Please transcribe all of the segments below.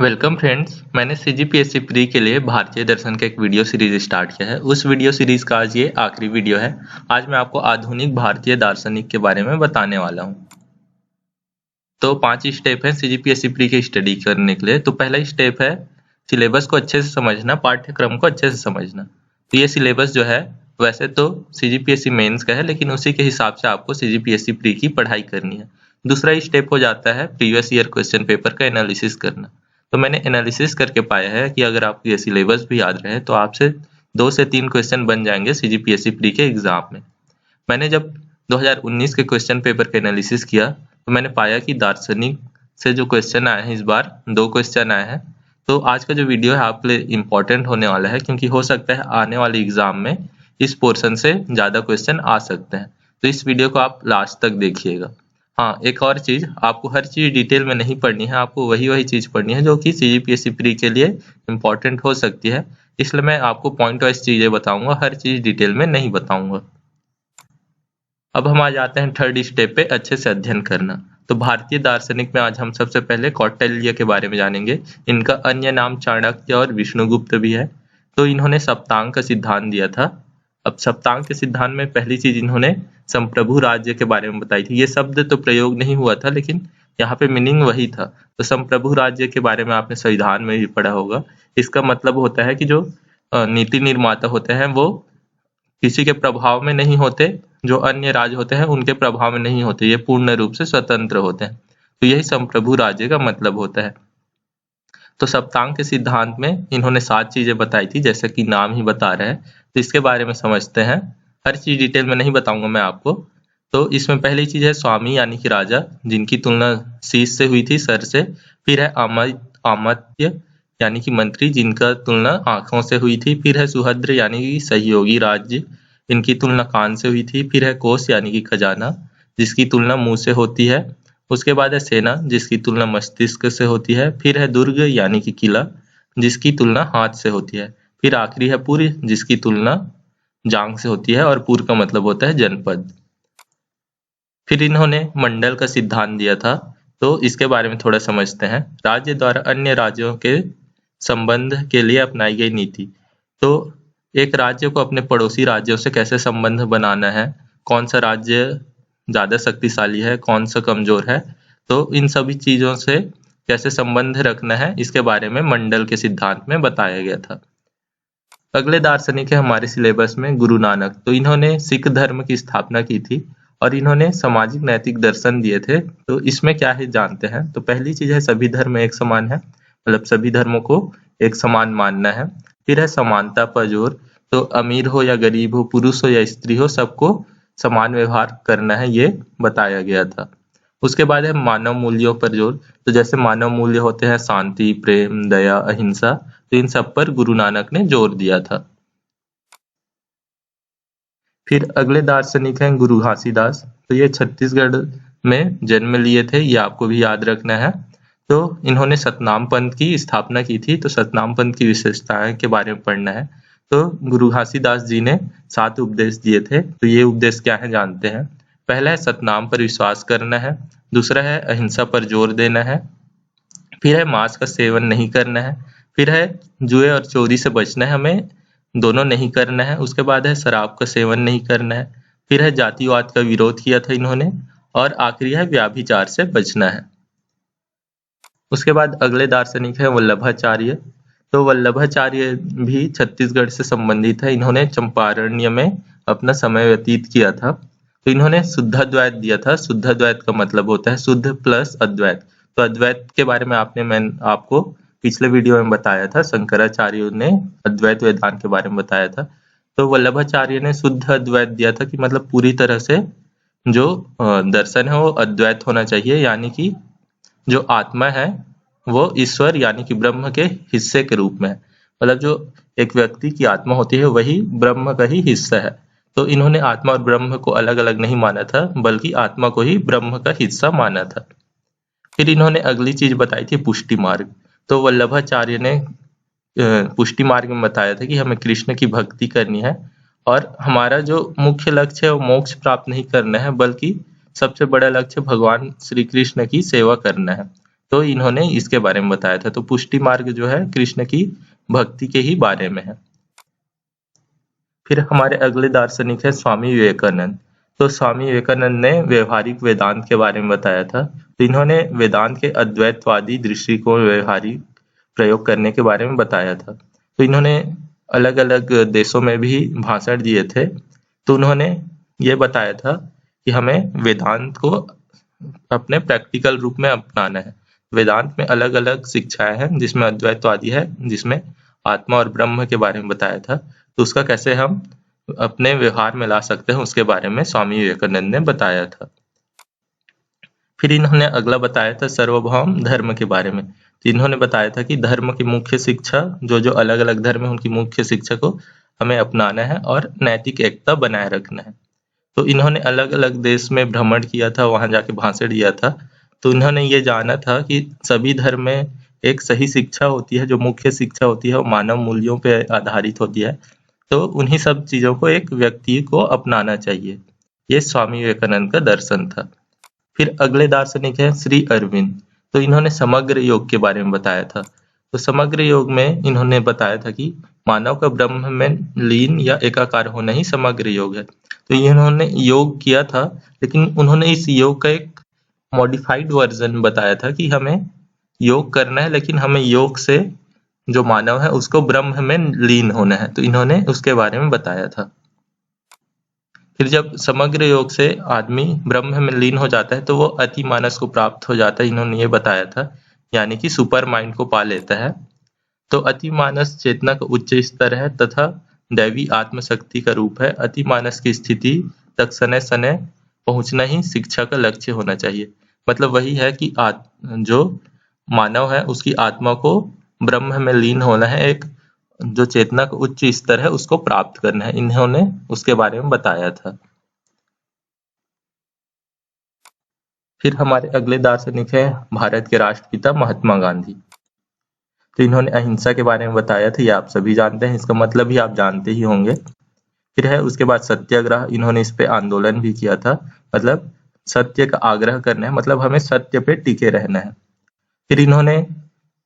Welcome friends. मैंने CGPSC pre के लिए भारतीय दर्शन का एक वीडियो सीरीज स्टार्ट किया है। उस वीडियो सीरीज का आज ये आखिरी वीडियो है। आज मैं आपको आधुनिक भारतीय दार्शनिक के बारे में बताने वाला हूँ। तो 5 स्टेप है सीजीपीएससी प्री की स्टडी करने के लिए। तो पहला स्टेप है सिलेबस को अच्छे से समझना, पाठ्यक्रम को अच्छे से समझना। तो ये सिलेबस जो है वैसे तो सीजीपीएससी मेंस का है, लेकिन उसी के हिसाब से आपको सीजीपीएससी प्री की पढ़ाई करनी है। दूसरा स्टेप हो जाता है प्रीवियस ईयर क्वेश्चन पेपर का एनालिसिस करना। तो मैंने एनालिसिस करके पाया है कि अगर आपको ये सिलेबस भी याद रहे तो आपसे 2 से 3 क्वेश्चन बन जाएंगे सीजीपीएससी प्री के एग्जाम में। मैंने जब 2019 के क्वेश्चन पेपर का एनालिसिस किया तो मैंने पाया कि दार्शनिक से जो क्वेश्चन आए हैं, इस बार 2 क्वेश्चन आए हैं। तो आज का जो वीडियो है आपके लिए इम्पोर्टेंट होने वाला है, क्योंकि हो सकता है आने वाले एग्जाम में इस पोर्शन से ज़्यादा क्वेश्चन आ सकते हैं। तो इस वीडियो को आप लास्ट तक देखिएगा। हाँ, एक और चीज़, आपको हर चीज़ डिटेल में नहीं पढ़नी है, आपको वही चीज़ पढ़नी है जो कि सीजीपीएससी प्री के लिए इम्पोर्टेंट हो सकती है। इसलिए मैं आपको पॉइंट वाइज चीज़ें बताऊंगा, हर चीज़ डिटेल में नहीं बताऊंगा। अब हम आ जाते हैं थर्ड स्टेप पे, अच्छे से अध्ययन करना। तो भारतीय दार्शनिक में आज हम सबसे पहले कौटिल्य के बारे में जानेंगे। इनका अन्य नाम चाणक्य और विष्णुगुप्त भी है। तो इन्होंने सप्तांग का सिद्धांत दिया था। अब सप्तांग के सिद्धांत में पहली चीज इन्होंने संप्रभु राज्य के बारे में बताई थी। ये शब्द तो प्रयोग नहीं हुआ था, लेकिन यहाँ पे मीनिंग वही था। तो संप्रभु राज्य के बारे में आपने संविधान में भी पढ़ा होगा। इसका मतलब होता है कि जो नीति निर्माता होते हैं वो किसी के प्रभाव में नहीं होते, जो अन्य राज्य होते हैं उनके प्रभाव में नहीं होते, ये पूर्ण रूप से स्वतंत्र होते हैं। तो यही संप्रभु राज्य का मतलब होता है। तो सप्तांग के सिद्धांत में इन्होंने 7 चीजें बताई थी, जैसे कि नाम ही बता रहे हैं। तो इसके बारे में समझते हैं। हर चीज डिटेल में नहीं बताऊंगा मैं आपको। तो इसमें पहली चीज है स्वामी यानी कि राजा, जिनकी तुलना शीश से हुई थी, सर से। फिर है अमात्य यानी कि मंत्री, जिनका तुलना आंखों से हुई थी। फिर है सुहद्र यानी कि सहयोगी राज्य, इनकी तुलना कान से हुई थी। फिर है कोष यानी कि खजाना, जिसकी तुलना मुंह से होती है। उसके बाद है सेना, जिसकी तुलना मस्तिष्क से होती है। फिर है दुर्ग यानी कि किला, जिसकी तुलना हाथ से होती है। फिर आखिरी है पुर, जिसकी तुलना जांग से होती है, और पुर का मतलब होता है जनपद। फिर इन्होंने मंडल का सिद्धांत दिया था। तो इसके बारे में थोड़ा समझते हैं। राज्य द्वारा अन्य राज्यों के संबंध के लिए अपनाई गई नीति। तो एक राज्य को अपने पड़ोसी राज्यों से कैसे संबंध बनाना है, कौन सा राज्य ज्यादा शक्तिशाली है, कौन सा कमजोर है, तो इन सभी चीजों से कैसे संबंध रखना है, इसके बारे में मंडल के सिद्धांत में बताया गया था। अगले दार्शनिक है हमारे सिलेबस में गुरु नानक। तो इन्होंने सिख धर्म की स्थापना की थी और इन्होंने सामाजिक नैतिक दर्शन दिए थे। तो इसमें क्या है जानते हैं। तो पहली चीज है सभी धर्म एक समान है, मतलब सभी धर्मों को एक समान मानना है। फिर है समानता पर जोर। तो अमीर हो या गरीब हो, पुरुष हो या स्त्री हो, सबको समान व्यवहार करना है, ये बताया गया था। उसके बाद है मानव मूल्यों पर जोर। तो जैसे मानव मूल्य होते हैं शांति, प्रेम, दया, अहिंसा, तो इन सब पर गुरु नानक ने जोर दिया था। फिर अगले दार्शनिक हैं गुरु घासीदास। तो ये छत्तीसगढ़ में जन्म लिए थे, ये आपको भी याद रखना है। तो इन्होंने सतनाम पंथ की स्थापना की थी। तो सतनाम पंथ की विशेषताएं के बारे में पढ़ना है। तो गुरु घासीदास जी ने 7 उपदेश दिए थे। तो ये उपदेश क्या है जानते हैं। पहला है सतनाम पर विश्वास करना है। दूसरा है अहिंसा पर जोर देना है। फिर है मांस का सेवन नहीं करना है। फिर है जुए और चोरी से बचना है, हमें दोनों नहीं करना है। उसके बाद है शराब का सेवन नहीं करना है। फिर है जातिवाद का विरोध किया था इन्होंने। और आखिरी है व्याभिचार से बचना है। उसके बाद अगले दार्शनिक है वल्लभाचार्य। तो वल्लभाचार्य भी छत्तीसगढ़ से संबंधित है। इन्होंने चंपारण्य में अपना समय व्यतीत किया था। तो इन्होंने शुद्धाद्वैत दिया था। शुद्धाद्वैत का मतलब होता है शुद्ध प्लस अद्वैत। तो अद्वैत के बारे में मैंने आपको पिछले वीडियो में बताया था। शंकराचार्य ने अद्वैत वेदांत के बारे में बताया था। तो वल्लभाचार्य ने शुद्ध अद्वैत दिया था, कि मतलब पूरी तरह से जो दर्शन है वो अद्वैत होना चाहिए, यानी कि जो आत्मा है वो ईश्वर यानी कि ब्रह्म के हिस्से के रूप में है। मतलब जो एक व्यक्ति की आत्मा होती है वही ब्रह्म का ही हिस्सा है। तो इन्होंने आत्मा और ब्रह्म को अलग अलग नहीं माना था, बल्कि आत्मा को ही ब्रह्म का हिस्सा माना था। फिर इन्होंने अगली चीज बताई थी पुष्टि मार्ग। तो वल्लभाचार्य ने पुष्टि मार्ग में बताया था कि हमें कृष्ण की भक्ति करनी है, और हमारा जो मुख्य लक्ष्य है वो मोक्ष प्राप्त नहीं करना है, बल्कि सबसे बड़ा लक्ष्य भगवान श्री कृष्ण की सेवा करना है। तो इन्होंने इसके बारे में बताया था। तो पुष्टि मार्ग जो है कृष्ण की भक्ति के ही बारे में है। फिर हमारे अगले दार्शनिक है स्वामी विवेकानंद। तो स्वामी विवेकानंद ने व्यवहारिक वेदांत के बारे में बताया था। तो इन्होंने वेदांत के अद्वैतवादी दृष्टिकोण व्यवहारिक प्रयोग करने के बारे में बताया था। तो इन्होंने अलग अलग देशों में भी भाषण दिए थे। तो उन्होंने ये बताया था कि हमें वेदांत को अपने प्रैक्टिकल रूप में अपनाना है। वेदांत में अलग अलग शिक्षाएं हैं, जिसमें अद्वैतवादी है, जिसमें आत्मा और ब्रह्म के बारे में बताया था। तो उसका कैसे हम अपने व्यवहार में ला सकते हैं उसके बारे में स्वामी विवेकानंद ने बताया था। फिर इन्होंने अगला बताया था सार्वभौम धर्म के बारे में। तो इन्होंने बताया था कि धर्म की मुख्य शिक्षा, जो जो अलग अलग धर्म है उनकी मुख्य शिक्षा को हमें अपनाना है और नैतिक एकता बनाए रखना है। तो इन्होंने अलग अलग देश में भ्रमण किया था, वहां जाके भाषण दिया था। तो इन्होंने ये जाना था कि सभी धर्म में एक सही शिक्षा होती है, जो मुख्य शिक्षा होती है वो मानव मूल्यों पे आधारित होती है। तो उन्हीं सब चीजों को एक व्यक्ति को अपनाना चाहिए। ये स्वामी विवेकानंद का दर्शन था। फिर अगले दार्शनिक है श्री अरविंद। तो इन्होंने समग्र योग के बारे में बताया था। तो समग्र योग में इन्होंने बताया था कि मानव का ब्रह्म में लीन या एकाकार होना ही समग्र योग है। तो इन्होंने योग किया था, लेकिन उन्होंने इस योग का एक मॉडिफाइड वर्जन बताया था कि हमें योग करना है, लेकिन हमें योग से जो मानव है उसको ब्रह्म में लीन होना है। तो इन्होंने उसके बारे में बताया था। फिर जब समग्र योग से आदमी ब्रह्म में लीन हो जाता है तो वो अति मानस को प्राप्त हो जाता है, इन्होंने ये बताया था, यानी कि सुपर माइंड को पा लेता है। तो अति मानस चेतना का उच्च स्तर है तथा दैवी आत्मशक्ति का रूप है। अति मानस की स्थिति तक सने सने पहुंचना ही शिक्षा का लक्ष्य होना चाहिए। मतलब वही है कि जो मानव है उसकी आत्मा को ब्रह्म में लीन होना है, एक जो चेतना का उच्च स्तर है उसको प्राप्त करना है। इन्होंने उसके बारे में बताया था। फिर हमारे अगले दार्शनिक है भारत के राष्ट्रपिता महात्मा गांधी। तो इन्होंने अहिंसा के बारे में बताया था, ये आप सभी जानते हैं, इसका मतलब भी आप जानते ही होंगे। फिर है उसके बाद सत्याग्रह, इन्होंने इस पे आंदोलन भी किया था। मतलब सत्य का आग्रह करना है, मतलब हमें सत्य पे टिके रहना है। फिर इन्होंने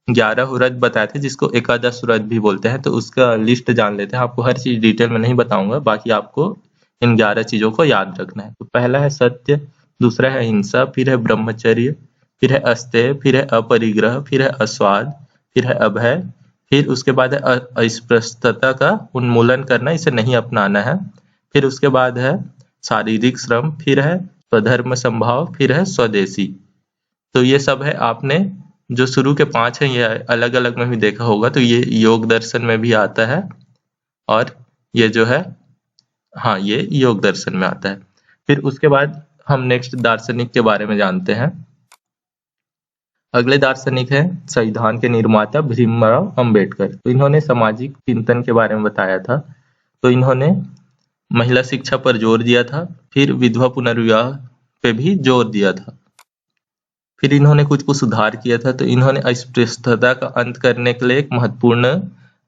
11 व्रत बताए थे, जिसको एकादश व्रत भी बोलते हैं। तो उसका लिस्ट जान लेते हैं। आपको हर चीज डिटेल में नहीं बताऊंगा, बाकी आपको इन 11 चीजों को याद रखना है। तो पहला है सत्य, दूसरा है अहिंसा, फिर है ब्रह्मचर्य, फिर है अस्तेय, फिर है अपरिग्रह, फिर है अस्वाद, फिर है अभय, फिर उसके बाद है अस्पृश्यता का उन्मूलन करना, इसे नहीं अपनाना है। फिर उसके बाद है शारीरिक श्रम, फिर है स्वधर्म संभाव, फिर है स्वदेशी। तो ये सब है, आपने जो शुरू के 5 हैं ये अलग अलग में भी देखा होगा। तो ये योग दर्शन में भी आता है, और ये जो है हाँ ये योग दर्शन में आता है। फिर उसके बाद हम नेक्स्ट दार्शनिक के बारे में जानते हैं। अगले दार्शनिक है संविधान के निर्माता भीमराव अंबेडकर। तो इन्होंने सामाजिक चिंतन के बारे में बताया था। तो इन्होंने महिला शिक्षा पर जोर दिया था, फिर विधवा पुनर्विवाह पे भी जोर दिया था। फिर इन्होंने कुछ सुधार किया था। तो इन्होंने अस्पृश्यता का अंत करने के लिए एक महत्वपूर्ण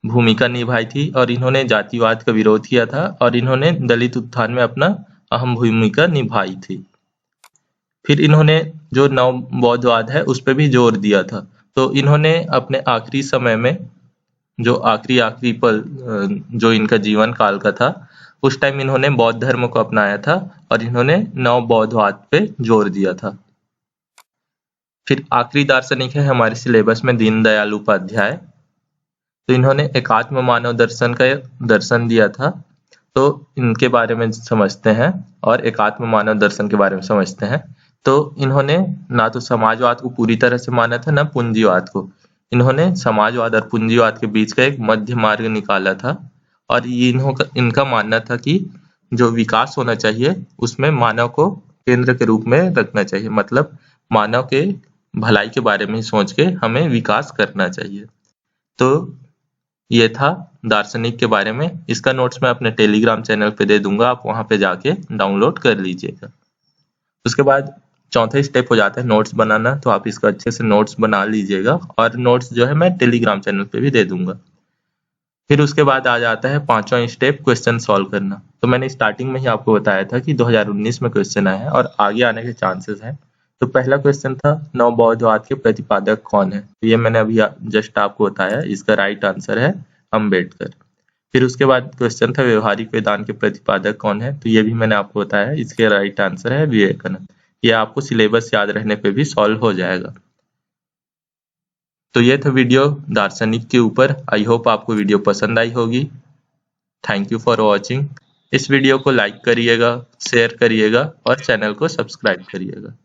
भूमिका निभाई थी, और इन्होंने जातिवाद का विरोध किया था, और इन्होंने दलित उत्थान में अपना अहम भूमिका निभाई थी। फिर इन्होंने जो नव बौद्धवाद है उस पर भी जोर दिया था। तो इन्होंने अपने आखिरी समय में, जो आखिरी पल जो इनका जीवन काल का था, उस टाइम इन्होंने बौद्ध धर्म को अपनाया था, और इन्होंने नव बौद्धवाद पे जोर दिया था। फिर आखिरी दार्शनिक है हमारे सिलेबस में दीनदयाल उपाध्याय। तो इन्होंने एकात्म मानव दर्शन का दर्शन दिया था। तो इनके बारे में समझते हैं, और एकात्म मानव दर्शन के बारे में समझते हैं। तो इन्होंने ना तो समाजवाद को पूरी तरह से माना था, ना पूंजीवाद को। इन्होंने समाजवाद और पूंजीवाद के बीच का एक मध्य मार्ग निकाला था, और ये इनका मानना था कि जो विकास होना चाहिए उसमें मानव को केंद्र के रूप में रखना चाहिए। मतलब मानव के भलाई के बारे में ही सोच के हमें विकास करना चाहिए। तो ये था दार्शनिक के बारे में। इसका नोट्स मैं अपने टेलीग्राम चैनल पे दे दूंगा, आप वहां पे जाके डाउनलोड कर लीजिएगा। उसके बाद चौथा स्टेप हो जाता है नोट्स बनाना। तो आप इसका अच्छे से नोट्स बना लीजिएगा, और नोट्स जो है मैं टेलीग्राम चैनल पे भी दे दूंगा। फिर उसके बाद आ जाता है 5वां स्टेप, क्वेश्चन सॉल्व करना। तो मैंने स्टार्टिंग में ही आपको बताया था कि 2019 में क्वेश्चन आए हैं और आगे आने के चांसेस हैं। तो पहला क्वेश्चन था नवबौद्धवाद के प्रतिपादक कौन है, तो ये मैंने अभी जस्ट आपको बताया, इसका राइट आंसर है अंबेडकर। फिर उसके बाद क्वेश्चन था व्यवहारिक वेदांत के प्रतिपादक कौन है, तो ये भी मैंने आपको बताया, इसके राइट आंसर है विवेकानंद। ये आपको सिलेबस याद रहने पे भी सॉल्व हो जाएगा। तो ये था वीडियो दार्शनिक के ऊपर। आई होप आपको वीडियो पसंद आई होगी। Thank you for watching. इस वीडियो को लाइक करिएगा, शेयर करिएगा और चैनल को सब्सक्राइब करिएगा।